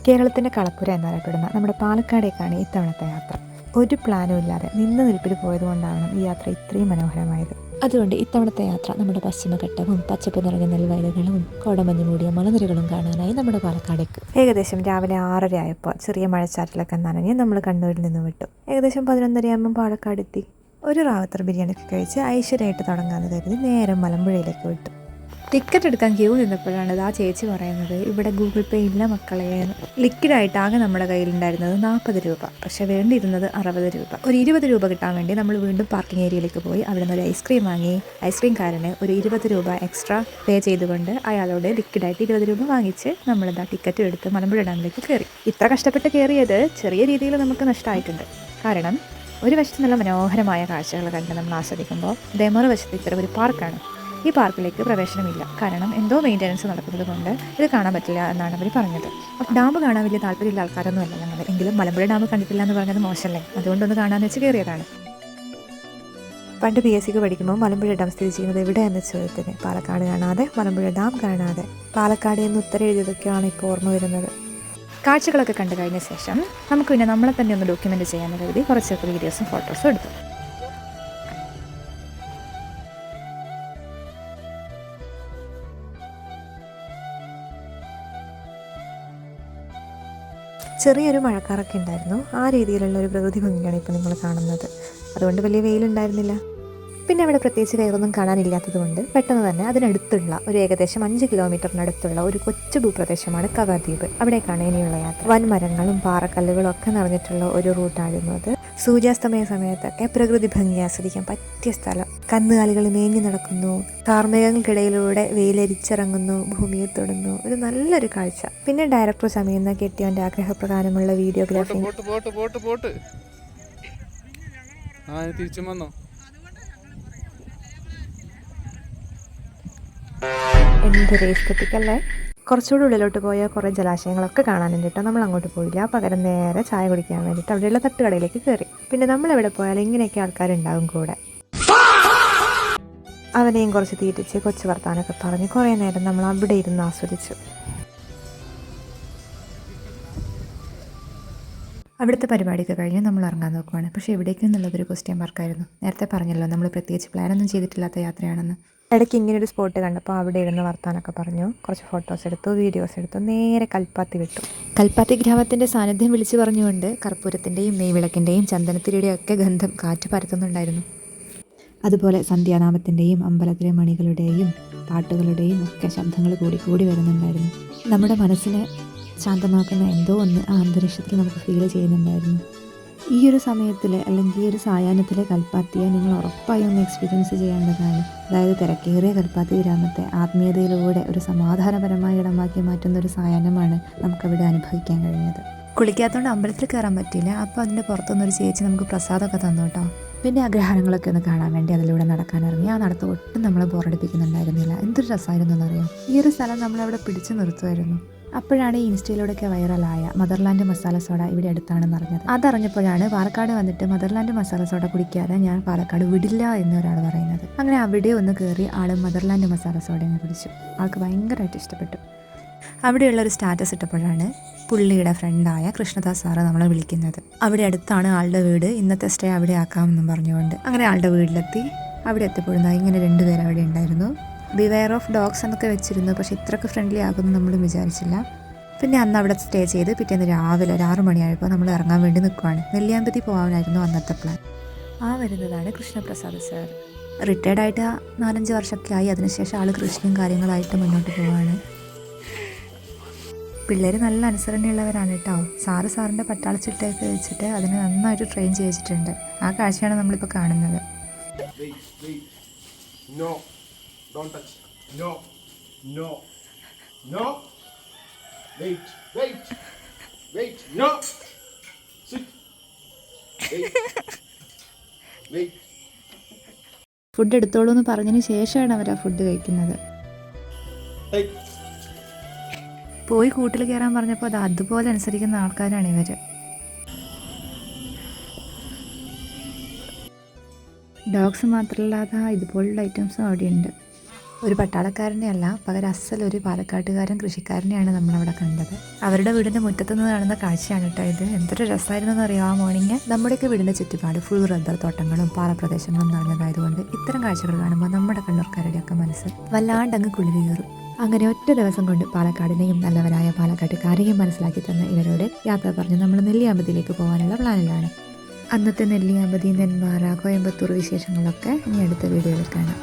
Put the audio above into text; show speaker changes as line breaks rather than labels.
കേരളത്തിൻ്റെ കളപ്പുര എന്നറിയപ്പെടുന്ന നമ്മുടെ പാലക്കാടേക്കാണ് ഇത്തവണത്തെ യാത്ര. ഒരു പ്ലാനും ഇല്ലാതെ നിന്ന് നിൽപ്പിൽ പോയതുകൊണ്ടാണ് ഈ യാത്ര ഇത്രയും മനോഹരമായത്. അതുകൊണ്ട് ഇത്തവണത്തെ യാത്ര നമ്മുടെ പശ്ചിമഘട്ടവും പച്ചപ്പ് നിറഞ്ഞ നെൽവയലുകളും കോടമഞ്ഞ് മൂടിയ മലനിരകളും കാണാനായി നമ്മുടെ പാലക്കാടേക്ക് ഏകദേശം രാവിലെ 6:30 ആയപ്പോൾ ചെറിയ മഴച്ചാറ്റിലൊക്കെ നനഞ്ഞ് നമ്മൾ കണ്ണൂരിൽ നിന്ന് വിട്ടു. ഏകദേശം 11:30 ആകുമ്പോൾ പാലക്കാടെത്തി. ഒരു റാവത്തർ ബിരിയാണിയൊക്കെ കഴിച്ച് ഐശ്വര്യമായിട്ട് തുടങ്ങാമെന്ന് കരുതി നേരെ മലമ്പുഴയിലേക്ക് വിട്ടു. ടിക്കറ്റ് എടുക്കാൻ ക്യൂ നിന്നപ്പോഴാണ് ആ ചേച്ചി പറയുന്നത്, ഇവിടെ ഗൂഗിൾ പേ ഇല്ല മക്കളെ. ലിക്വിഡായിട്ട് ആകെ നമ്മുടെ കയ്യിലുണ്ടായിരുന്നത് 40 രൂപ, പക്ഷെ വേണ്ടിയിരുന്നത് 60 രൂപ. ഒരു 20 രൂപ കിട്ടാൻ വേണ്ടി നമ്മൾ വീണ്ടും പാർക്കിംഗ് ഏരിയയിലേക്ക് പോയി അവിടെ നിന്ന് ഒരു ഐസ്ക്രീം വാങ്ങി. ഐസ്ക്രീംകാരന് ഒരു 20 രൂപ എക്സ്ട്രാ പേ ചെയ്തുകൊണ്ട് അയാളോട് ലിക്വിഡായിട്ട് 20 രൂപ വാങ്ങിച്ച് നമ്മളെന്താ ടിക്കറ്റ് എടുത്ത് മലമ്പുഴ ഡാമിലേക്ക് കയറി. ഇത്ര കഷ്ടപ്പെട്ട് കയറിയത് ചെറിയ രീതിയിൽ നമുക്ക് നഷ്ടമായിട്ടുണ്ട്. കാരണം ഒരു വശത്ത് നല്ല മനോഹരമായ കാഴ്ചകൾ കണ്ട് നമ്മൾ ആസ്വദിക്കുമ്പോൾ മറുവശത്ത് ഇത്തരം ഒരു പാർക്കാണ്. ഈ പാർക്കിലേക്ക് പ്രവേശനമില്ല, കാരണം എന്തോ മെയിൻ്റനൻസ് നടക്കുന്നത് കൊണ്ട് ഇത് കാണാൻ പറ്റില്ല എന്നാണ് അവർ പറഞ്ഞത്. ഡാം കാണാൻ വലിയ താല്പര്യമുള്ള ആൾക്കാരൊന്നും അല്ല ഞങ്ങൾ. എങ്കിലും മലമ്പുഴ ഡാം കണ്ടിട്ടില്ല എന്ന് പറഞ്ഞത് മോശമല്ലേ, അതുകൊണ്ടൊന്ന് കാണാമെന്ന് വെച്ച് കയറിയതാണ്. പണ്ട് PSCക്ക് പഠിക്കുമ്പോൾ മലമ്പുഴ ഡാം സ്ഥിതി ചെയ്യുന്നത് എവിടെ എന്ന ചോദ്യത്തിന് പാലക്കാട് കാണാതെ മലമ്പുഴ ഡാം കാണാതെ പാലക്കാട് എന്ന് ഉത്തരം എഴുതിയതൊക്കെയാണ് ഇപ്പോൾ ഓർമ്മ വരുന്നത്. കാഴ്ചകളൊക്കെ കണ്ടു കഴിഞ്ഞ ശേഷം നമുക്ക് പിന്നെ നമ്മളെ തന്നെ ഒന്ന് ഡോക്യുമെൻ്റ് ചെയ്യാമെന്ന് കരുതി കുറച്ചൊക്കെ വീഡിയോസും ഫോട്ടോസും എടുത്തു. ചെറിയൊരു മഴക്കാറൊക്കെ ഉണ്ടായിരുന്നു. ആ രീതിയിലുള്ള ഒരു പ്രകൃതി ഭംഗിയാണ് ഇപ്പോൾ നിങ്ങൾ കാണുന്നത്. അതുകൊണ്ട് വലിയ വെയിലുണ്ടായിരുന്നില്ല. പിന്നെ അവിടെ പ്രത്യേകിച്ച് വേറൊന്നും കാണാനില്ലാത്തതുകൊണ്ട് പെട്ടെന്ന് തന്നെ അതിനടുത്തുള്ള ഒരു ഏകദേശം 5 കിലോമീറ്ററിനടുത്തുള്ള ഒരു കൊച്ചു ഭൂപ്രദേശമാണ് കവാദ്വീപ്. അവിടേക്കാണ് ഇനിയുള്ള യാത്ര. വൻമരങ്ങളും പാറക്കല്ലുകളും ഒക്കെ നിറഞ്ഞിട്ടുള്ള ഒരു റൂട്ടായിരുന്നു അത്. സൂര്യാസ്തമയ സമയത്തൊക്കെ പ്രകൃതി ഭംഗി ആസ്വദിക്കാൻ പറ്റിയ സ്ഥലം. കന്നുകാലികൾ മേഞ്ഞു നടക്കുന്നു, കാർമേഘങ്ങൾക്കിടയിലൂടെ വെയിലരിച്ചിറങ്ങുന്നു, ഭൂമിയെ തൊടുന്നു. ഒരു നല്ലൊരു കാഴ്ച. പിന്നെ ഡയറക്ടർ ചമയുന്ന കെട്ടിയവൻ്റെ ആഗ്രഹപ്രകാരമുള്ള വീഡിയോഗ്രാഫി. എന്തൊരു എസ്തെറ്റിക്കല്ലേ. കുറച്ചുകൂടി ഉള്ളിലോട്ട് പോയാൽ കുറേ ജലാശയങ്ങളൊക്കെ കാണാനുണ്ട് കേട്ടോ. നമ്മൾ അങ്ങോട്ട് പോയില്ല, പകരം നേരെ ചായ കുടിക്കാൻ വേണ്ടിയിട്ട് അവിടെയുള്ള തട്ടുകടയിലേക്ക് കയറി. പിന്നെ നമ്മൾ എവിടെ പോയാലും ഇങ്ങനെയൊക്കെ ആൾക്കാരുണ്ടാവും കൂടെ. അവനെയും കുറച്ച് തീറ്റിച്ച് കൊച്ചു വർത്താനൊക്കെ പറഞ്ഞ് കുറേ നേരം നമ്മൾ അവിടെ ഇരുന്ന് ആസ്വദിച്ചു. അവിടുത്തെ പരിപാടിയൊക്കെ കഴിഞ്ഞ് നമ്മൾ ഇറങ്ങാൻ നോക്കുവാണ്. പക്ഷേ എവിടേക്കും എന്നുള്ളതൊരു ക്വസ്റ്റ്യൻ മാർക്കായിരുന്നു. നേരത്തെ പറഞ്ഞല്ലോ നമ്മൾ പ്രത്യേകിച്ച് പ്ലാനൊന്നും ചെയ്തിട്ടില്ലാത്ത യാത്രയാണെന്ന്. ഇടയ്ക്ക് ഇങ്ങനൊരു സ്പോട്ട് കണ്ടപ്പോൾ അവിടെ ഇരുന്ന് വർത്താനൊക്കെ പറഞ്ഞു, കുറച്ച് ഫോട്ടോസ് എടുത്തു, വീഡിയോസ് എടുത്തു, നേരെ കൽപ്പാത്തി വിട്ടു. കൽപ്പാത്തി ഗ്രാമത്തിൻ്റെ സാന്നിധ്യം വിളിച്ചു പറഞ്ഞുകൊണ്ട് കർപ്പൂരത്തിൻ്റെയും നെയ്വിളക്കിൻ്റെയും ചന്ദനത്തിരിയുടെയും ഒക്കെ ഗന്ധം കാറ്റ് പരത്തുന്നുണ്ടായിരുന്നു. അതുപോലെ സന്ധ്യാനാമത്തിൻ്റെയും അമ്പലത്തിലെ മണികളുടെയും പാട്ടുകളുടെയും ഒക്കെ ശബ്ദങ്ങൾ കൂടി വരുന്നുണ്ടായിരുന്നു. നമ്മുടെ മനസ്സിനെ ശാന്തമാക്കുന്ന എന്തോ ഒന്ന് ആ അന്തരീക്ഷത്തിൽ നമുക്ക് ഫീൽ ചെയ്യുന്നുണ്ടായിരുന്നു. ഈ ഒരു സമയത്തിൽ അല്ലെങ്കിൽ ഈ ഒരു സായാഹ്നത്തിലെ കൽപ്പാത്തിയെ നിങ്ങൾ ഉറപ്പായും ഒന്ന് എക്സ്പീരിയൻസ് ചെയ്യേണ്ടതാണ്. അതായത് തിരക്കേറിയ കൽപ്പാത്തി ഗ്രാമത്തെ ആത്മീയതയിലൂടെ ഒരു സമാധാനപരമായ ഇടമാക്കി മാറ്റുന്ന ഒരു സായാഹ്നമാണ് നമുക്കവിടെ അനുഭവിക്കാൻ കഴിഞ്ഞത്. കുളിക്കാത്തതുകൊണ്ട് അമ്പലത്തിൽ കയറാൻ പറ്റില്ല. അപ്പോൾ അതിൻ്റെ പുറത്തുനിന്നൊരു ചേച്ചി നമുക്ക് പ്രസാദമൊക്കെ തന്നു കേട്ടോ. പിന്നെ ആഗ്രഹങ്ങളൊക്കെ ഒന്ന് കാണാൻ വേണ്ടി അതിലൂടെ നടക്കാനിറങ്ങി. ആ നടത്തം ഒട്ടും നമ്മളെ ബോറടിപ്പിക്കുന്നുണ്ടായിരുന്നില്ല. എന്തൊരു രസമായിരുന്നു എന്നറിയാം. ഈ ഒരു സ്ഥലം നമ്മളവിടെ പിടിച്ചു നിർത്തുമായിരുന്നു. അപ്പോഴാണ് ഈ ഇൻസ്റ്റയിലൂടെയൊക്കെ വൈറലായ മദർലാൻഡ് മസാല സോഡ ഇവിടെ അടുത്താണെന്ന് അറിഞ്ഞത്. അതറിഞ്ഞപ്പോഴാണ് പാലക്കാട് വന്നിട്ട് മദർലാൻഡ് മസാല സോഡ കുടിക്കാതെ ഞാൻ പാലക്കാട് വിടില്ല എന്നൊരാൾ പറയുന്നത്. അങ്ങനെ അവിടെ ഒന്ന് കയറി ആൾ മദർലാൻഡ് മസാല സോഡയെ കുടിച്ചു. ആൾക്ക് ഭയങ്കരമായിട്ട് ഇഷ്ടപ്പെട്ടു. അവിടെയുള്ളൊരു സ്റ്റാറ്റസ് ഇട്ടപ്പോഴാണ് പുള്ളിയുടെ ഫ്രണ്ടായ കൃഷ്ണദാസ് സാറ് നമ്മളെ വിളിക്കുന്നത്. അവിടെ അടുത്താണ് ആളുടെ വീട്, ഇന്നത്തെ സ്റ്റേ അവിടെ ആക്കാമെന്നും പറഞ്ഞുകൊണ്ട്. അങ്ങനെ ആളുടെ വീട്ടിലെത്തി. അവിടെ എത്തിപ്പെടുന്ന ഇങ്ങനെ 2 പേര് അവിടെ ഉണ്ടായിരുന്നു. ബിവെയർ ഓഫ് ഡോഗ്സ് എന്നൊക്കെ വെച്ചിരുന്നു, പക്ഷെ ഇത്രയ്ക്ക് ഫ്രണ്ട്ലി ആകുമെന്ന് നമ്മൾ വിചാരിച്ചില്ല. പിന്നെ അന്ന് അവിടെ സ്റ്റേ ചെയ്ത് പിറ്റേന്ന് രാവിലെ ഒരു 6 മണിയായപ്പോൾ നമ്മൾ ഇറങ്ങാൻ വേണ്ടി നിൽക്കുവാണ്. നെല്ലിയാമ്പതി പോകാനായിരുന്നു അന്നത്തെ പ്ലാൻ. ആ വരുന്നതാണ് കൃഷ്ണപ്രസാദ് സാർ. റിട്ടയർഡായിട്ട് 4-5 വർഷമൊക്കെ ആയി. അതിനുശേഷം ആൾ കൃഷിയും കാര്യങ്ങളായിട്ട് മുന്നോട്ട് പോവുകയാണ്. പിള്ളേർ നല്ല അനുസരണയുള്ളവരാണ് കേട്ടോ. സാറിൻ്റെ പട്ടാളച്ചിട്ടൊക്കെ വെച്ചിട്ട് അതിനെ നന്നായിട്ട് ട്രെയിൻ ചെയ്യിച്ചിട്ടുണ്ട്. ആ കാഴ്ചയാണ് നമ്മളിപ്പോൾ കാണുന്നത്.
Don't touch. No. No. No. Wait. Wait. Wait. No. Sit. Wait. Wait.
Food എടുത്തോളൂ എന്ന് പറഞ്ഞതിന് ശേഷമാണ് അവർ ആ ഫുഡ് കഴിക്കുന്നത്. പോയി കൂട്ടിൽ കയറാൻ പറഞ്ഞപ്പോൾ അത് അതുപോലെ അനുസരിക്കുന്ന ആൾക്കാരാണ് ഇവർ. ഡോഗ്സ് മാത്രമല്ലാതെ ഇതുപോലുള്ള ഐറ്റംസും അവിടെയുണ്ട്. ഒരു പട്ടാളക്കാരനെ അല്ല, പകരം അസലൊരു പാലക്കാട്ടുകാരൻ കൃഷിക്കാരനെയാണ് നമ്മളവിടെ കണ്ടത്. അവരുടെ വീടിൻ്റെ മുറ്റത്ത് നിന്ന് കാണുന്ന കാഴ്ചയാണ് കേട്ടോ ഇത്. എന്തൊരു രസമായിരുന്നെന്ന് അറിയാം ആ മോർണിംഗ്. നമ്മുടെയൊക്കെ വീടിൻ്റെ ചുറ്റുപാട് ഫുൾ റബ്ബർ തോട്ടങ്ങളും പാറപ്രദേശങ്ങളും നിറഞ്ഞതായതുകൊണ്ട് ഇത്തരം കാഴ്ചകൾ കാണുമ്പോൾ നമ്മുടെ കണ്ണൂർക്കാരുടെയൊക്കെ മനസ്സ് വല്ലാണ്ടങ്ങ് കുളിര് കയറും. അങ്ങനെ ഒറ്റ ദിവസം കൊണ്ട് പാലക്കാടിനെയും നല്ലവരായ പാലക്കാട്ടുകാരെയും മനസ്സിലാക്കി തന്ന ഇവരോട് യാത്ര പറഞ്ഞ് നമ്മൾ നെല്ലിയാമ്പതിയിലേക്ക് പോകാനുള്ള പ്ലാനിലാണ്. അന്നത്തെ നെല്ലിയാമ്പതി, നെന്മാറ, കോയമ്പത്തൂർ വിശേഷങ്ങളൊക്കെ ഇനി അടുത്ത വീഡിയോയിൽ കാണാം.